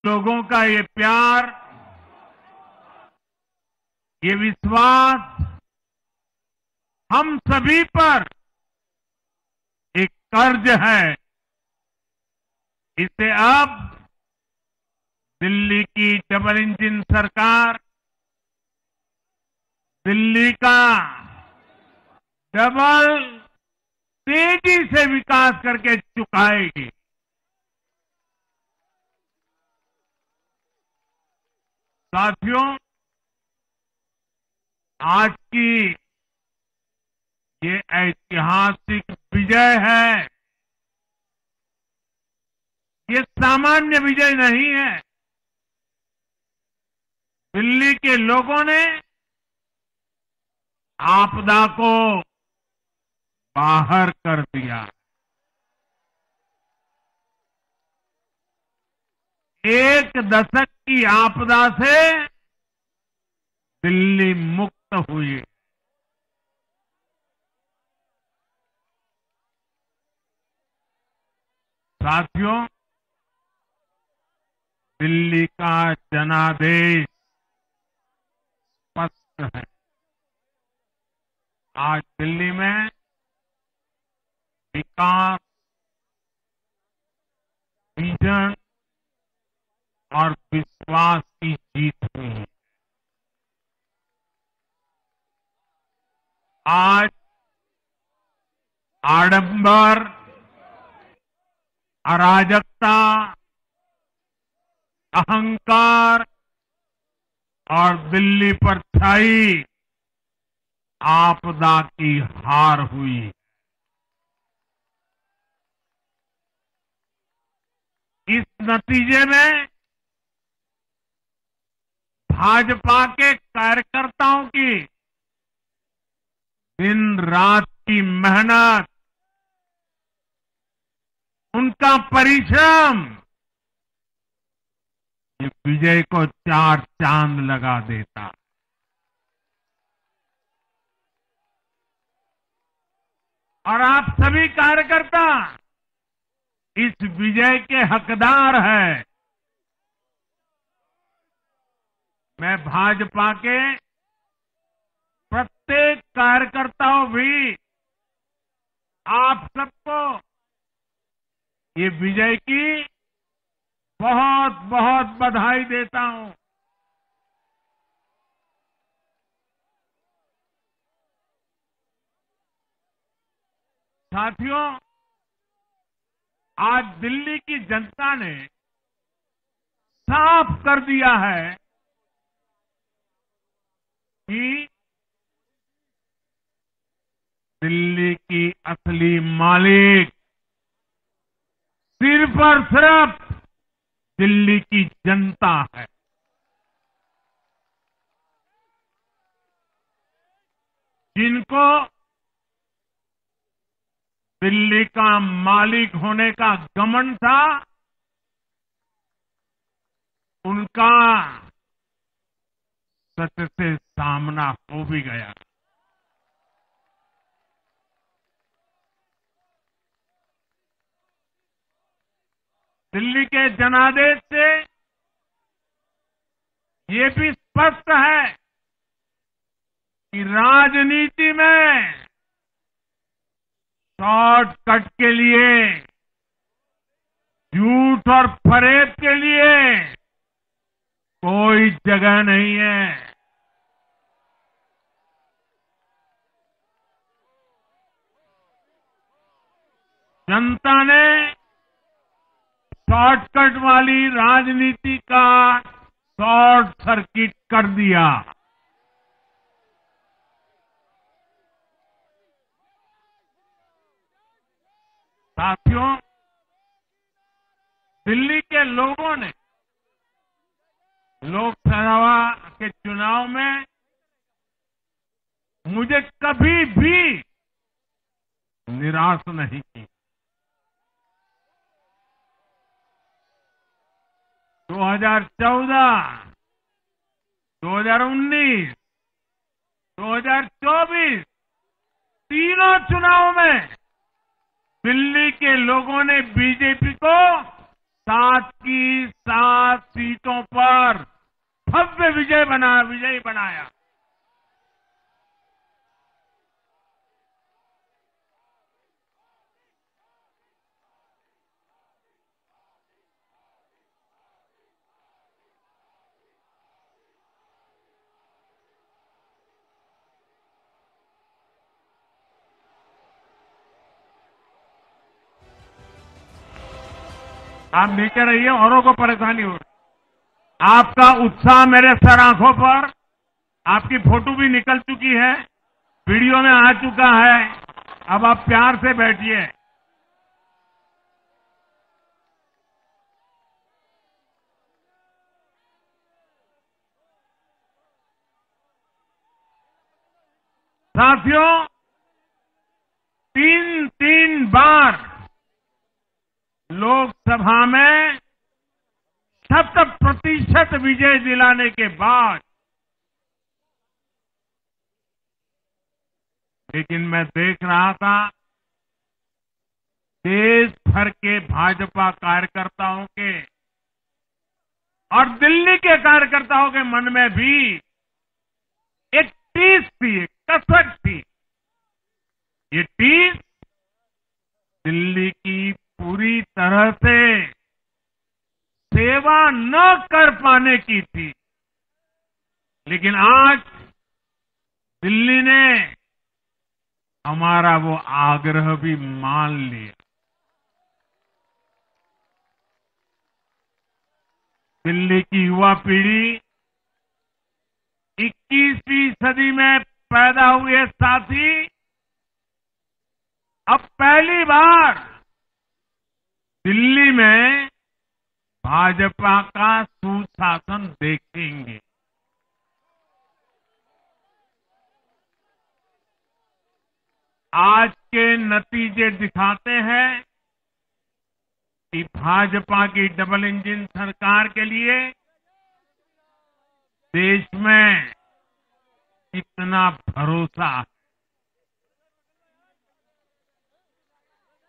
लोगों का ये प्यार, ये विश्वास हम सभी पर एक कर्ज है। इसे अब दिल्ली की डबल इंजन सरकार, दिल्ली का डबल तेजी से विकास करके चुकाएगी। साथियों, आज की ये ऐतिहासिक विजय है। ये सामान्य विजय नहीं है। दिल्ली के लोगों ने आपदा को बाहर कर दिया। एक दशक की आपदा से दिल्ली मुक्त हुई। साथियों, दिल्ली का जनादेश स्पष्ट है। आज दिल्ली में विकास, विजन और विश्वास की जीत हुई है। आज आडंबर, अराजकता, अहंकार और दिल्ली पर छाई आपदा की हार हुई। इस नतीजे में भाजपा के कार्यकर्ताओं की दिन रात की मेहनत, उनका परिश्रम ये विजय को चार चांद लगा देता। और आप सभी कार्यकर्ता इस विजय के हकदार हैं। मैं भाजपा के प्रत्येक कार्यकर्ताओं भी आप सबको ये विजय की बहुत बहुत बधाई देता हूं। साथियों, आज दिल्ली की जनता ने साफ कर दिया है कि दिल्ली की असली मालिक सिर्फ और सिर्फ दिल्ली की जनता है। जिनको दिल्ली का मालिक होने का घमंड था, उनका सत्य से सामना हो भी गया। दिल्ली के जनादेश से ये भी स्पष्ट है कि राजनीति में शॉर्टकट के लिए, झूठ और फरेब के लिए कोई जगह नहीं है। जनता ने शॉर्टकट वाली राजनीति का शॉर्ट सर्किट कर दिया। साथियों, दिल्ली के लोगों ने लोकसभा के चुनाव में मुझे कभी भी निराश नहीं की। 2014, 2019, 2024 तीनों चुनाव में दिल्ली के लोगों ने बीजेपी को 7 की 7 सीटों पर भव्य विजयी बनाया। आप नीचे रहिए, औरों को परेशानी हो रही। आपका उत्साह मेरे सर आंखों पर, आपकी फोटो भी निकल चुकी है, वीडियो में आ चुका है। अब आप प्यार से बैठिए। साथियों, 3 बार लोकसभा में 100% विजय दिलाने के बाद, लेकिन मैं देख रहा था देश भर के भाजपा कार्यकर्ताओं के और दिल्ली के कार्यकर्ताओं के मन में भी एक टीस थी, एक कसक थी। ये टीस दिल्ली की पूरी तरह से सेवा न कर पाने की थी। लेकिन आज दिल्ली ने हमारा वो आग्रह भी मान लिया। दिल्ली की युवा पीढ़ी 21वीं सदी में पैदा हुए साथी अब पहली बार दिल्ली में भाजपा का सुशासन देखेंगे। आज के नतीजे दिखाते हैं कि भाजपा की डबल इंजन सरकार के लिए देश में कितना भरोसा है।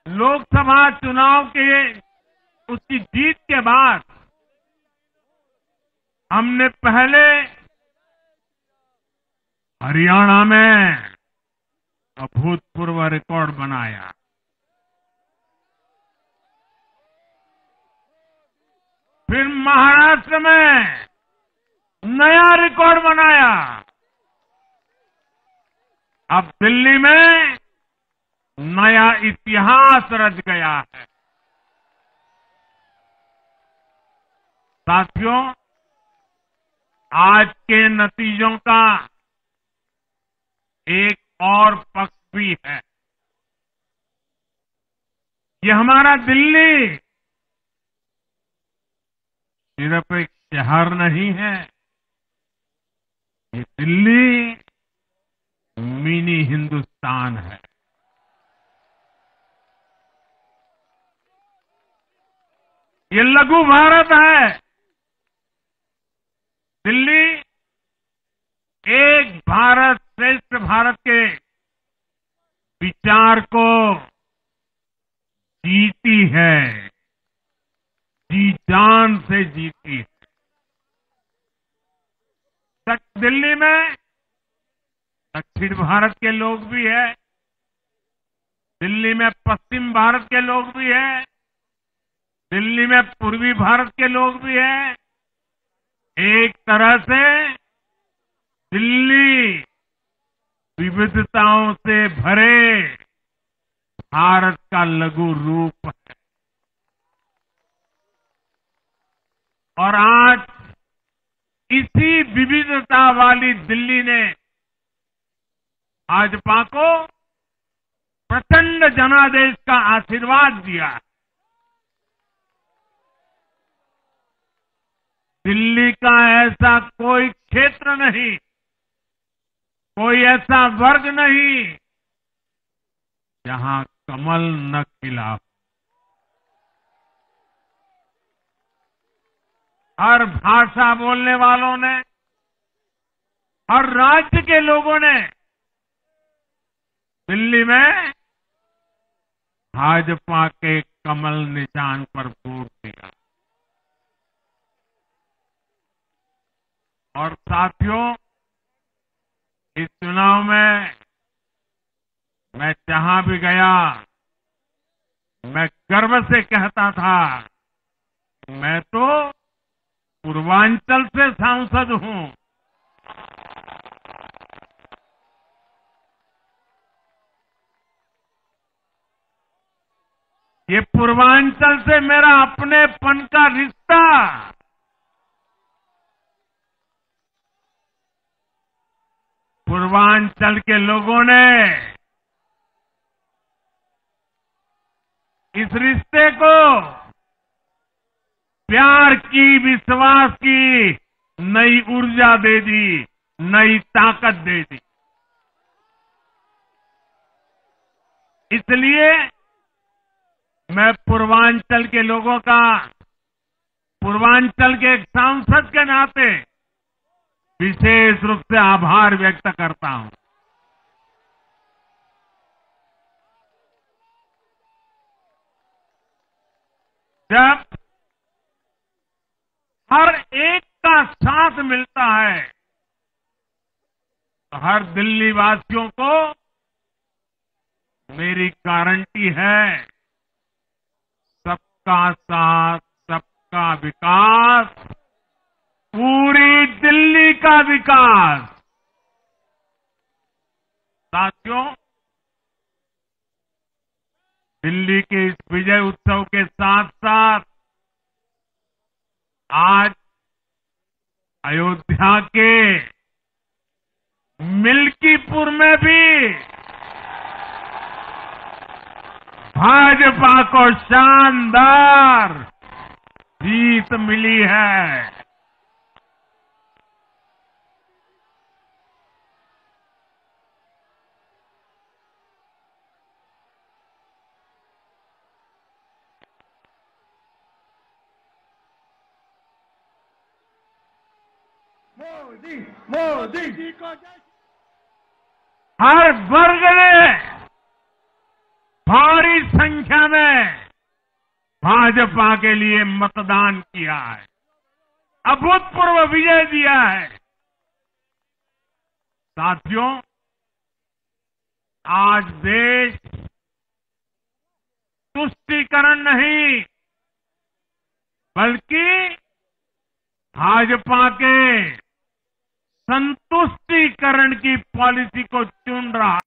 लोकसभा चुनाव के उसकी जीत के बाद हमने पहले हरियाणा में अभूतपूर्व रिकॉर्ड बनाया, फिर महाराष्ट्र में नया रिकॉर्ड बनाया, अब दिल्ली में नया इतिहास रच गया है। साथियों, आज के नतीजों का एक और पक्ष भी है। ये हमारा दिल्ली सिर्फ एक शहर नहीं है, ये दिल्ली मिनी हिंदुस्तान है। ये लघु भारत है। दिल्ली एक भारत श्रेष्ठ भारत के विचार को जीती है, जी जान से जीती है। दिल्ली में दक्षिण भारत के लोग भी हैं, दिल्ली में पश्चिम भारत के लोग भी हैं, दिल्ली में पूर्वी भारत के लोग भी हैं। एक तरह से दिल्ली विविधताओं से भरे भारत का लघु रूप है। और आज इसी विविधता वाली दिल्ली ने भाजपा को प्रचंड जनादेश का आशीर्वाद दिया है। दिल्ली का ऐसा कोई क्षेत्र नहीं, कोई ऐसा वर्ग नहीं जहां कमल न खिला। हर भाषा बोलने वालों ने, हर राज्य के लोगों ने दिल्ली में भाजपा के कमल निशान पर वोट दिया। और साथियों, इस चुनाव में मैं जहां भी गया, मैं गर्व से कहता था, मैं तो पूर्वांचल से सांसद हूं। ये पूर्वांचल से मेरा अपनेपन का रिश्ता पूर्वांचल के लोगों ने इस रिश्ते को प्यार की, विश्वास की नई ऊर्जा दे दी, नई ताकत दे दी। इसलिए मैं पूर्वांचल के लोगों का, पूर्वांचल के एक सांसद के नाते विशेष रूप से आभार व्यक्त करता हूं। जब हर एक का साथ मिलता है तो हर दिल्ली वासियों को मेरी गारंटी है, सबका साथ, सबका विकास, पूरी दिल्ली का विकास। साथियों, दिल्ली के इस विजय उत्सव के साथ साथ आज अयोध्या के मिल्कीपुर में भी भाजपा को शानदार जीत मिली है। मोदी जी को हर वर्ग ने भारी संख्या में भाजपा के लिए मतदान किया है, अभूतपूर्व विजय दिया है। साथियों, आज देश तुष्टीकरण नहीं, बल्कि भाजपा के संतुष्टीकरण की पॉलिसी को चुन रहा है।